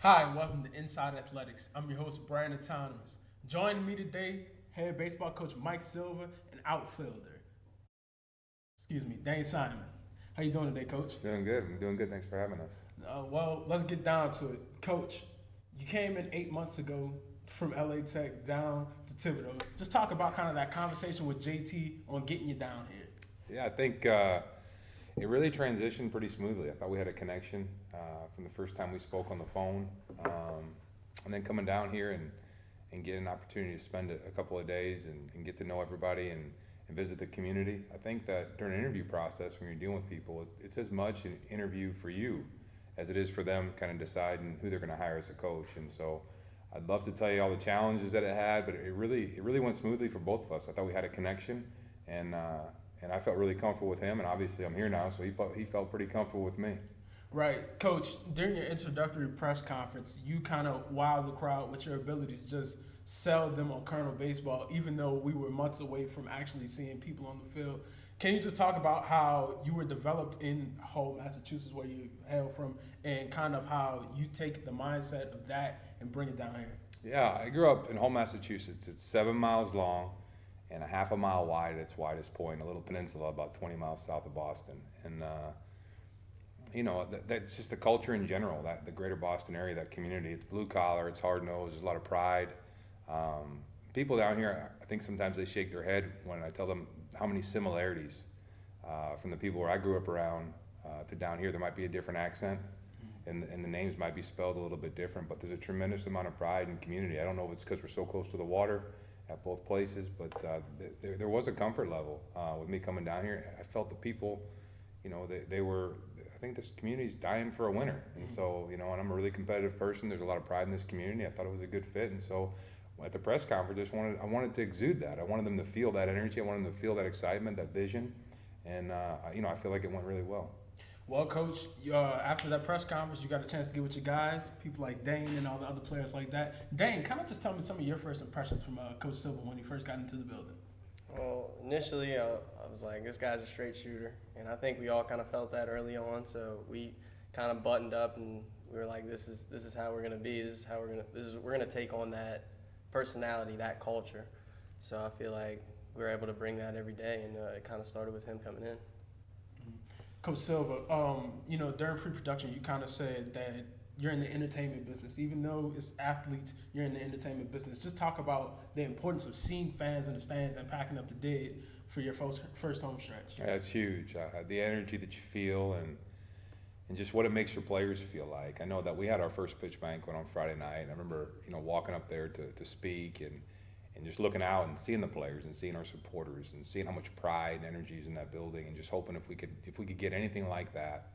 Hi, and welcome to Inside Athletics. I'm your host, Brian Autonomous. Joining me today, head baseball coach Mike Silva and outfielder, Dane Simon. How you doing today, Coach? Doing good. I'm doing good. Thanks for having us. Well, let's get down to it. Coach, you came in 8 months ago from LA Tech down to Thibodeau. Just talk about kind of that conversation with JT on getting you down here. Yeah, I think it really transitioned pretty smoothly. I thought we had a connection from the first time we spoke on the phone. And then coming down here and getting an opportunity to spend a couple of days and get to know everybody and visit the community. I think that during an interview process, when you're dealing with people, it's as much an interview for you as it is for them kind of deciding who they're going to hire as a coach. And so I'd love to tell you all the challenges that it had, but it really went smoothly for both of us. I thought we had a connection, and I felt really comfortable with him, and obviously I'm here now, so he felt pretty comfortable with me. Right, Coach, during your introductory press conference, you kind of wowed the crowd with your ability to just sell them on Colonel Baseball, even though we were months away from actually seeing people on the field. Can you just talk about how you were developed in Hull, Massachusetts, where you hail from, and kind of how you take the mindset of that and bring it down here? Yeah, I grew up in Hull, Massachusetts. It's 7 miles long and a half a mile wide at its widest point, a little peninsula about 20 miles south of Boston. And that's just the culture in general, that the greater Boston area, that community. It's blue collar, it's hard nosed, there's a lot of pride. People down here, I think sometimes they shake their head when I tell them how many similarities from the people where I grew up around to down here. There might be a different accent, and the names might be spelled a little bit different, but there's a tremendous amount of pride and community. I don't know if it's because we're so close to the water at both places, but there was a comfort level with me coming down here. I felt the people, they were, I think this community's dying for a winner. And so, and I'm a really competitive person. There's a lot of pride in this community. I thought it was a good fit. And so at the press conference, I wanted to exude that. I wanted them to feel that energy. I wanted them to feel that excitement, that vision. And, I feel like it went really well. Well, Coach, after that press conference, you got a chance to get with your guys, people like Dane and all the other players like that. Dane, kind of just tell me some of your first impressions from Coach Silva when he first got into the building. Well, initially, I was like, this guy's a straight shooter. And I think we all kind of felt that early on. So we kind of buttoned up and we were like, this is how we're going to be. We're going to take on that personality, that culture. So I feel like we were able to bring that every day. And it kind of started with him coming in. Coach Silva, during pre-production, you kind of said that you're in the entertainment business. Even though it's athletes, you're in the entertainment business. Just talk about the importance of seeing fans in the stands and packing up the dead for your first home stretch. Yeah, it's huge. The energy that you feel and just what it makes your players feel like. I know that we had our first pitch banquet on Friday night, and I remember, walking up there to speak and just looking out and seeing the players and seeing our supporters and seeing how much pride and energy is in that building, and just hoping if we could get anything like that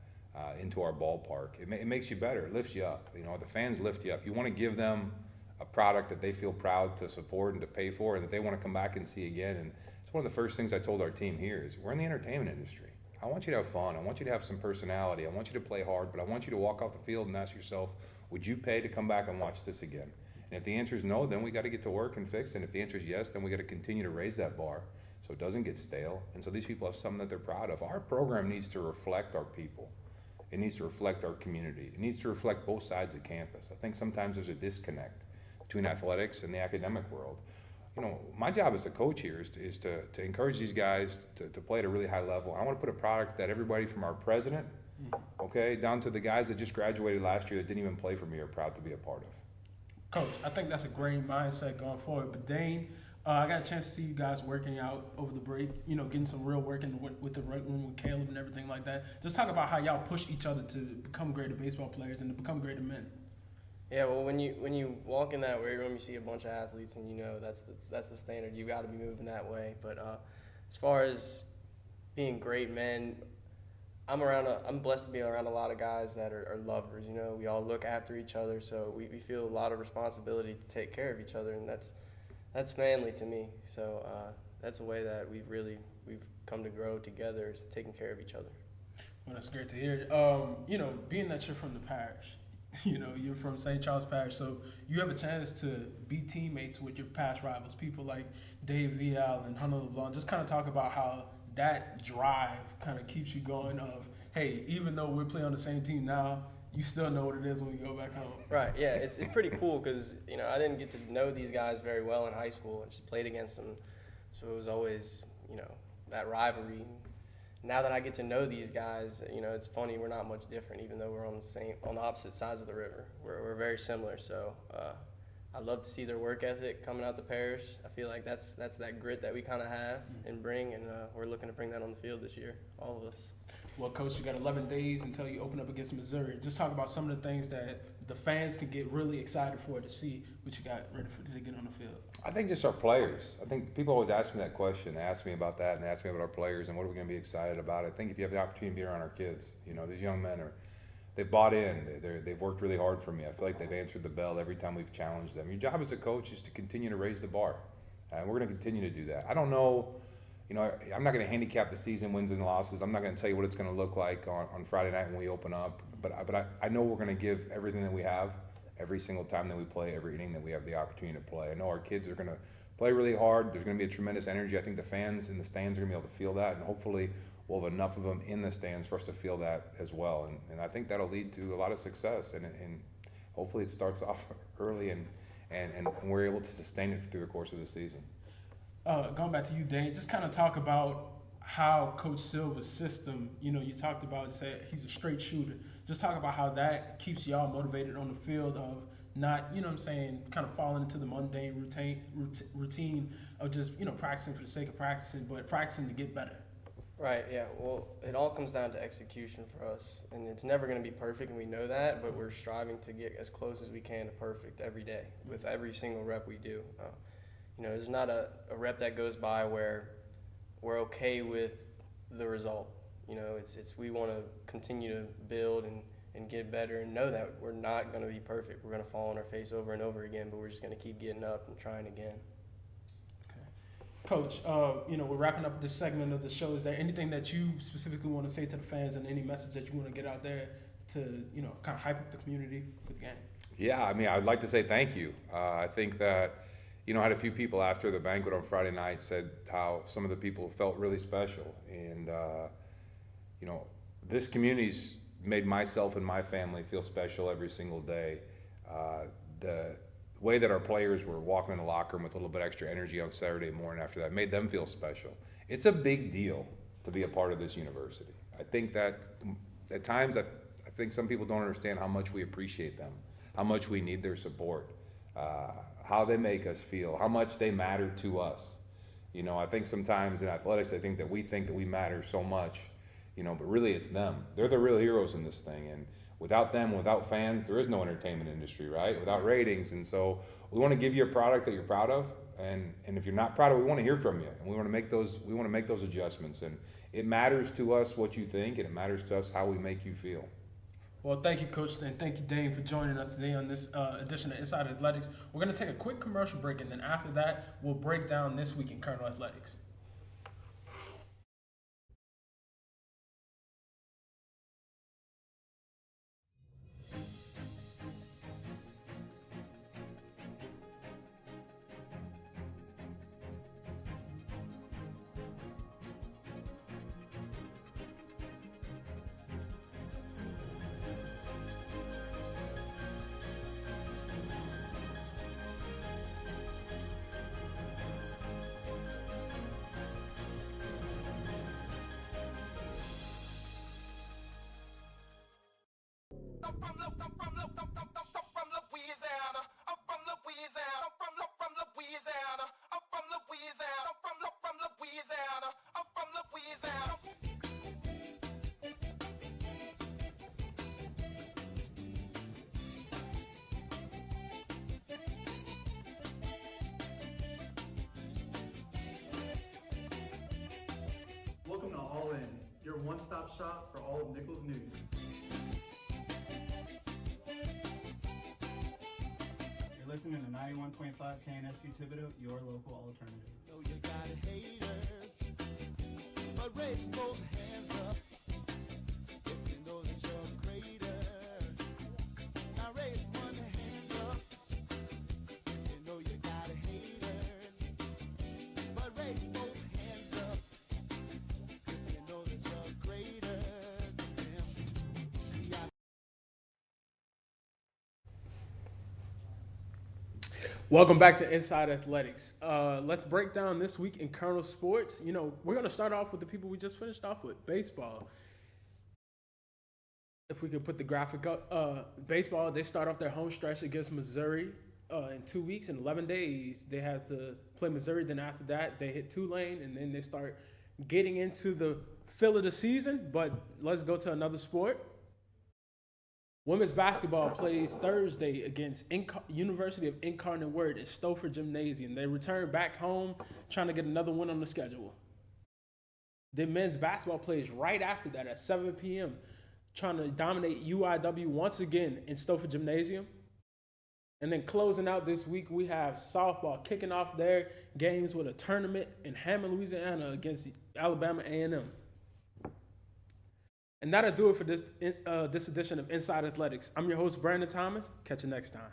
into our ballpark. It makes you better. It lifts you up. The fans lift you up. You want to give them a product that they feel proud to support and to pay for, and that they want to come back and see again. And it's one of the first things I told our team here is we're in the entertainment industry. I want you to have fun. I want you to have some personality. I want you to play hard, but I want you to walk off the field and ask yourself, would you pay to come back and watch this again? And if the answer is no, then we got to get to work and fix it. And if the answer is yes, then we got to continue to raise that bar so it doesn't get stale. And so these people have something that they're proud of. Our program needs to reflect our people. It needs to reflect our community. It needs to reflect both sides of campus. I think sometimes there's a disconnect between athletics and the academic world. My job as a coach here is to encourage these guys to play at a really high level. I want to put a product that everybody from our president, down to the guys that just graduated last year that didn't even play for me are proud to be a part of. Coach, I think that's a great mindset going forward. But Dane, I got a chance to see you guys working out over the break, getting some real work in with the right room with Caleb and everything like that. Just talk about how y'all push each other to become greater baseball players and to become greater men. Yeah, well, when you walk in that weight room, you see a bunch of athletes, and that's the standard. You got to be moving that way. But as far as being great men, I'm blessed to be around a lot of guys that are lovers. We all look after each other, so we feel a lot of responsibility to take care of each other, and that's manly to me. So that's a way that we've come to grow together is taking care of each other. Well, that's great to hear. You know, being that you're from the parish, you know, you're from St. Charles Parish, so you have a chance to be teammates with your past rivals, people like Dave Vial and Hunter LeBlanc. Just kind of talk about how that drive kind of keeps you going of, hey, even though we're playing on the same team now, you still know what it is when we go back home. Right, yeah, it's pretty cool because, you know, I didn't get to know these guys very well in high school. I just played against them, so it was always, you know, that rivalry. Now that I get to know these guys, you know, it's funny, we're not much different, even though we're on the opposite sides of the river. We're very similar, so I love to see their work ethic coming out the parish. I feel like that's that grit that we kind of have and bring, and we're looking to bring that on the field this year, all of us. Well, Coach, you got 11 days until you open up against Missouri. Just talk about some of the things that the fans can get really excited for to see what you got ready for to get on the field. I think just our players. I think people always ask me that question. They ask me about that and they ask me about our players and what are we going to be excited about. I think if you have the opportunity to be around our kids, you know, these young men they've bought in. They've worked really hard for me. I feel like they've answered the bell every time we've challenged them. Your job as a coach is to continue to raise the bar, and we're going to continue to do that. I don't know. You know, I'm not going to handicap the season wins and losses. I'm not going to tell you what it's going to look like on Friday night when we open up. But I know we're going to give everything that we have every single time that we play, every inning that we have the opportunity to play. I know our kids are going to play really hard. There's going to be a tremendous energy. I think the fans in the stands are going to be able to feel that, and hopefully we'll have enough of them in the stands for us to feel that as well. And I think that'll lead to a lot of success. And hopefully it starts off early and we're able to sustain it through the course of the season. Going back to you, Dane, just kind of talk about how Coach Silva's system, you know, you talked about, say he's a straight shooter. Just talk about how that keeps y'all motivated on the field of not, you know what I'm saying, kind of falling into the mundane routine of just, you know, practicing for the sake of practicing, but practicing to get better. Right, yeah. Well, it all comes down to execution for us. And it's never going to be perfect, and we know that, but we're striving to get as close as we can to perfect every day with every single rep we do. You know, there's not a rep that goes by where we're okay with the result. You know, it's we want to continue to build and get better and know that we're not going to be perfect. We're going to fall on our face over and over again, but we're just going to keep getting up and trying again. Coach, you know, we're wrapping up this segment of the show. Is there anything that you specifically want to say to the fans and any message that you want to get out there to, you know, kind of hype up the community for the game? Yeah, I mean, I'd like to say thank you. I think that, you know, I had a few people after the banquet on Friday night said how some of the people felt really special. And, you know, this community's made myself and my family feel special every single day. The way that our players were walking in the locker room with a little bit extra energy on Saturday morning after that made them feel special. It's a big deal to be a part of this university. I think that at times I think some people don't understand how much we appreciate them, how much we need their support, how they make us feel, how much they matter to us. You know, I think sometimes in athletics, I think that we matter so much, you know, but really it's them. They're the real heroes in this thing. And without them, without fans, there is no entertainment industry, right? Without ratings. And so we want to give you a product that you're proud of. And if you're not proud of it, we want to hear from you. And we want to make those adjustments. And it matters to us what you think, and it matters to us how we make you feel. Well, thank you, Coach, and thank you, Dane, for joining us today on this edition of Inside Athletics. We're going to take a quick commercial break, and then after that, we'll break down this week in Colonel Athletics. I'm from Louisiana. I'm from Louisiana. I'm from Louisiana. I'm from Louisiana. I'm from Louisiana. I'm from Louisiana. Welcome to All In, your one-stop shop for all of Nichols news. You're listening to 91.5 KNSU Thibodeau, your local alternative. Know you got haters, but But raise both hands up if you know that you're greater. Now raise one hand up if you know you got haters. But raise both hands up if you know that you're greater than them. See, I Welcome back to Inside Athletics. Let's break down this week in Colonel Sports. You know, we're going to start off with the people we just finished off with, baseball. If we could put the graphic up, baseball, they start off their home stretch against Missouri in 2 weeks and 11 days. They have to play Missouri. Then after that, they hit Tulane, and then they start getting into the fill of the season. But let's go to another sport. Women's basketball plays Thursday against University of Incarnate Word at Stouffer Gymnasium. They return back home trying to get another win on the schedule. Then men's basketball plays right after that at 7 p.m. trying to dominate UIW once again in Stouffer Gymnasium. And then closing out this week, we have softball kicking off their games with a tournament in Hammond, Louisiana against Alabama A&M. And that'll do it for this edition of Inside Athletics. I'm your host, Brandon Thomas. Catch you next time.